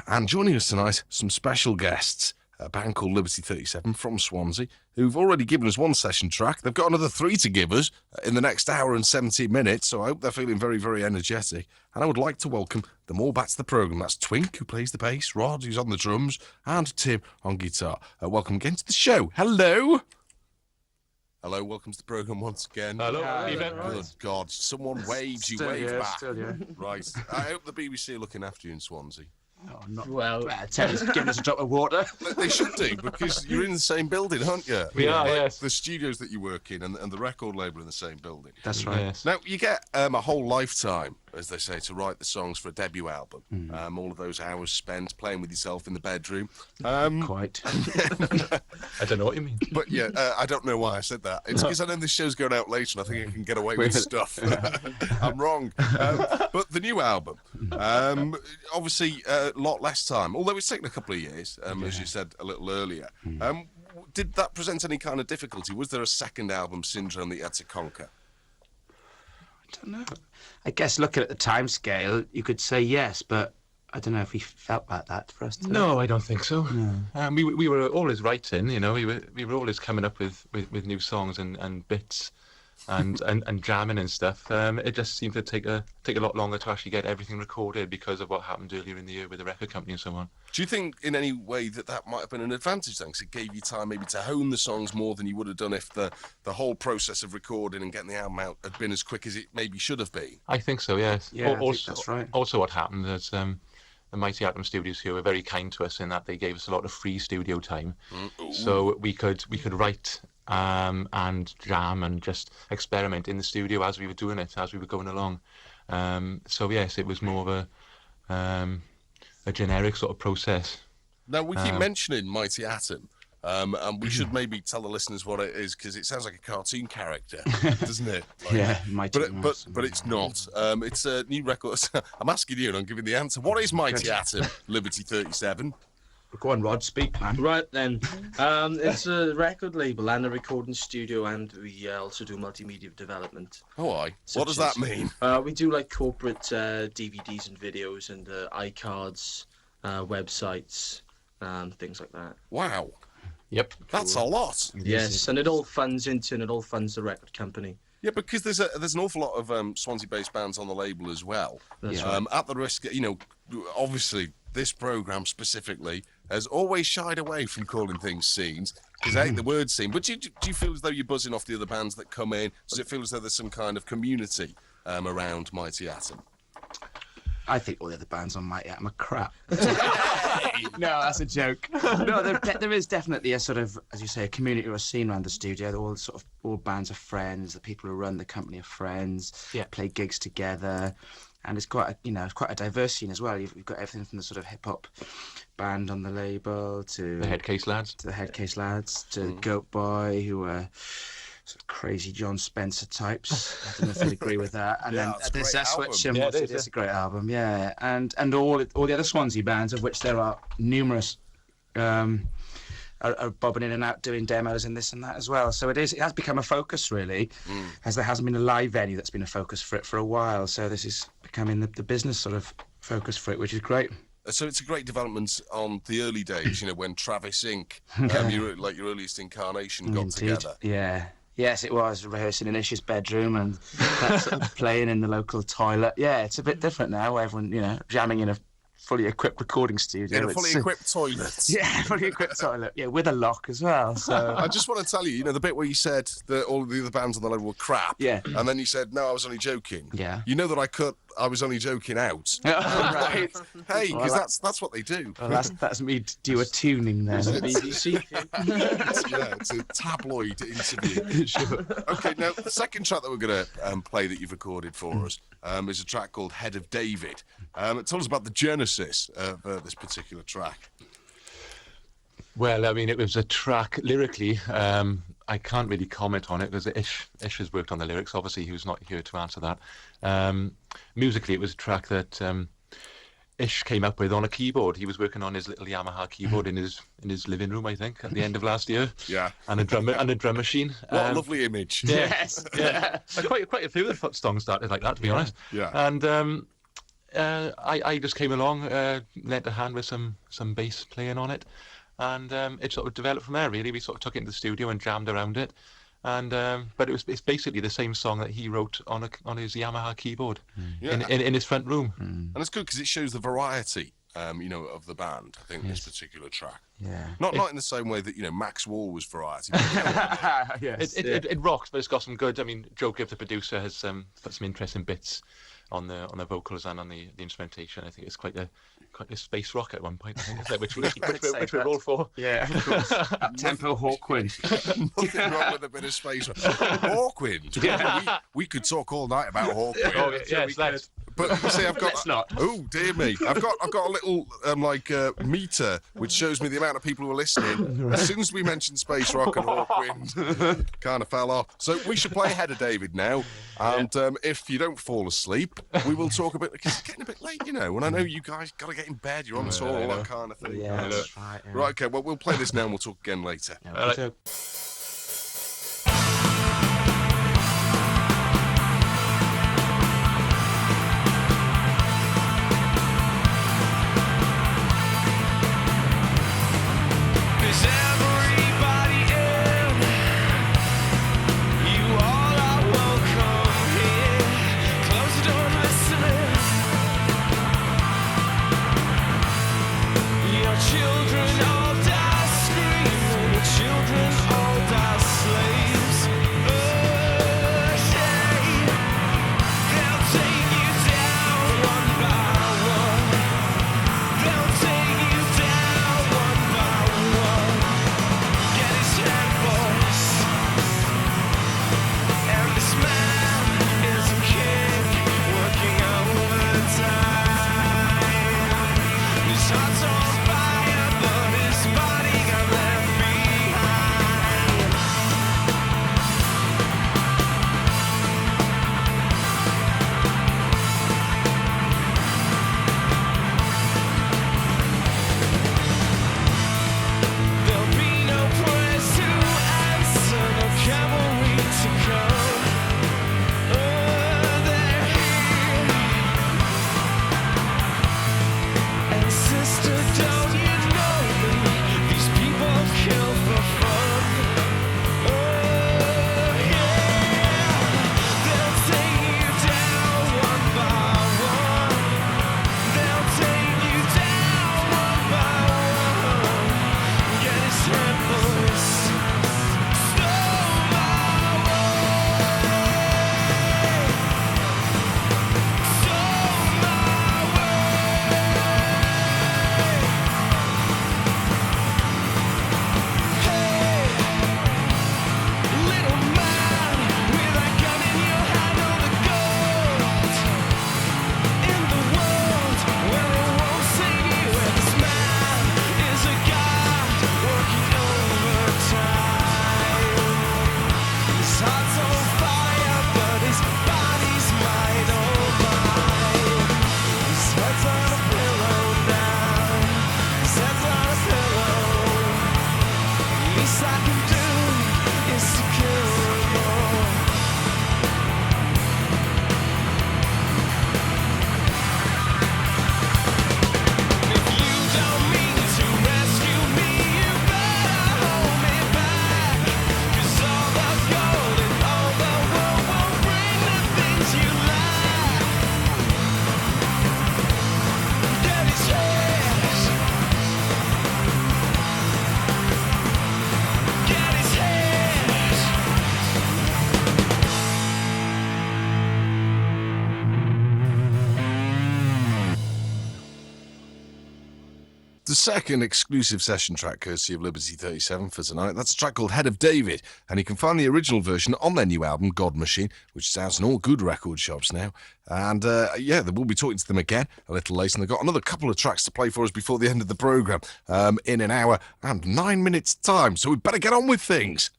And joining us tonight, some special guests, a band called Liberty 37 from Swansea, who've already given us one session track. They've got another 3 to give us in the next hour and 17 minutes, so I hope they're feeling very, very energetic. And I would like to welcome them all back to the programme. That's Twink, who plays the bass, Rod, who's on the drums, and Tim on guitar. Welcome again to the show. Hello. Hello, welcome to the programme once again. Hello. Good God, someone waves, you wave back. Right. I hope the BBC are looking after you in Swansea. Oh, not well. Teddy's giving us a drop of water. They should do, because you're in the same building, aren't you? We are, yes. The studios that you work in and the record label in the same building. That's right. Yes. Now, you get a whole lifetime, as they say, to write the songs for a debut album. All of those hours spent playing with yourself in the bedroom. Quite. I don't know what you mean. But yeah, I don't know why I said that. It's because I know this show's going out later and I think I can get away with stuff. I'm wrong. But the new album, obviously a lot less time, although it's taken a couple of years, as you said a little earlier. Did that present any kind of difficulty? Was there a second album syndrome that you had to conquer? I don't know. I guess looking at the time scale, you could say yes, but I don't know if we felt like that for us. No, I don't think so. No. We were always writing, you know. We were always coming up with new songs and bits and jamming and stuff. It just seemed to take a lot longer to actually get everything recorded because of what happened earlier in the year with the record company and so on. Do you think in any way that might have been an advantage then? Because it gave you time maybe to hone the songs more than you would have done if the whole process of recording and getting the album out had been as quick as it maybe should have been? I think so, yes. Yeah, I think that's right. Also what happened is the Mighty Atom Studios here were very kind to us in that they gave us a lot of free studio time. So we could write and jam and just experiment in the studio as we were doing it, as we were going along. So yes, it was more of a generic sort of process. Now, we keep mentioning Mighty Atom, and we should maybe tell the listeners what it is, because it sounds like a cartoon character, doesn't it? Like, Yeah, Mighty Atom. but it's not. It's a new record. I'm asking you and I'm giving the answer. What is Mighty Atom, Liberty 37? Go on, Rod, speak, man. Right then, it's a record label and a recording studio, and we also do multimedia development. Oh, what does that mean? We do like corporate DVDs and videos and iCards, websites, things like that. Wow, Yep. that's a lot. Yes, and it all funds the record company. Yeah, because there's an awful lot of Swansea-based bands on the label as well. That's At the risk, obviously this programme specifically has always shied away from calling things scenes, because I hate the word scene. But do you feel as though you're buzzing off the other bands that come in? Does it feel as though there's some kind of community around Mighty Atom? I think all the other bands on Mighty Atom are crap. No, that's a joke. No, there is definitely a sort of, as you say, a community or a scene around the studio. All bands are friends. The people who run the company are friends. Yeah. Play gigs together, and it's quite a diverse scene as well. You've got everything from the sort of hip hop band on the label to The Headcase Lads. to the Headcase Lads to the Goat Boy, who are sort of crazy John Spencer types. I don't know if you'd agree with that. And Yeah, then it's a great that's what album. Shim Yeah, was. it It is, is a great album, yeah. And all the other Swansea bands, of which there are numerous, are bobbing in and out doing demos and this and that as well. So it has become a focus, really, as there hasn't been a live venue that's been a focus for it for a while. So this is becoming the business sort of focus for it, which is great. So it's a great development on the early days, when Travis Inc., your earliest incarnation, got Indeed. together. Yeah. Yes, it was rehearsing in Ish's bedroom and that's playing in the local toilet. Yeah, it's a bit different now, where everyone, jamming in a fully equipped recording studio. In a fully equipped toilet. Yeah, fully equipped toilet. Yeah, with a lock as well. So I just want to tell you, the bit where you said that all of the other bands on the label were crap. Yeah. And then you said, no, I was only joking. Yeah. You know that I cut I was only joking out. Right. Hey, because Well, that's what they do. Well, that's me do a tuning then. BBC. It's a tabloid interview. Sure. Okay, now the second track that we're going to play that you've recorded for us is a track called Head of David. Tell us about the genesis of this particular track. Well, I mean, it was a track lyrically. I can't really comment on it because Ish has worked on the lyrics. Obviously, he was not here to answer that. Musically, it was a track that Ish came up with on a keyboard. He was working on his little Yamaha keyboard in his living room, I think, at the end of last year. Yeah. And a drum machine. What a lovely image. Yeah. Yes. Yeah. Quite a few of the songs started like that, to be honest. Yeah. And I just came along, lent a hand with some bass playing on it, and it sort of developed from there. Really, we sort of took it into the studio and jammed around it, and but it's basically the same song that he wrote on his Yamaha keyboard in his front room. And it's good because it shows the variety. Of the band. I think this particular track. Yeah. Not in the same way that Max Wall was variety. But, Yes. It rocks, but it's got some good. I mean, Joe Gibb, the producer, has put some interesting bits on the vocals and on the instrumentation. I think it's quite a space rock at one point. I think, isn't it? Which we're all for. Yeah, of course. Up-tempo Hawkwind. Nothing wrong with a bit of space rock. Hawkwind. Yeah. We could talk all night about Hawkwind. Oh, yes, let's. But you see, I've got. Let's not. Oh dear me! I've got a little meter which shows me the amount of people who are listening. As soon as we mentioned space rock and Hawkwind, kind of fell off. So we should play ahead of David now, and if you don't fall asleep, we will talk a bit because it's getting a bit late, and I know you guys got to get in bed. You're on tour, all that kind of thing. Yeah, that's right. Yeah. Right. Okay. Well, we'll play this now, and we'll talk again later. Yeah, Right. so- Is everybody in? You all are welcome here. Close the door and listen. Your children all die screaming. Your children all die slaves. They'll take you down one by one. They'll take you down one by one. Get his head, boys. And this man is a king working overtime. His heart's on fire, but his body got left behind. There'll be no prayers to answer, no cavalry to come. They're here. And sister, don't you know me? These people kill for fun. Yeah. They'll take you down one by one. They'll take you down one by one. Get his head, boys. Stole my way. Stole my way. Hey, little man, with a gun in your hand, on the gold in the world where it won't save you. And this man is a god working overtime. His heart's on fire, but his body's mine, oh mine. His head's on a pillow now. His head's on a pillow. Least I can do is to kill him all. If you don't mean to rescue me, you better hold me back. 'Cause all the gold and all the world won't bring the things you lack. Get his head. Get his head. The second exclusive session track, courtesy of Liberty 37 for tonight, that's a track called Head of David, and you can find the original version on their new album, God Machine, which is out in all good record shops now. And we'll be talking to them again a little later, and they've got another couple of tracks to play for us before the end of the programme in an hour and 9 minutes' time, so we better get on with things.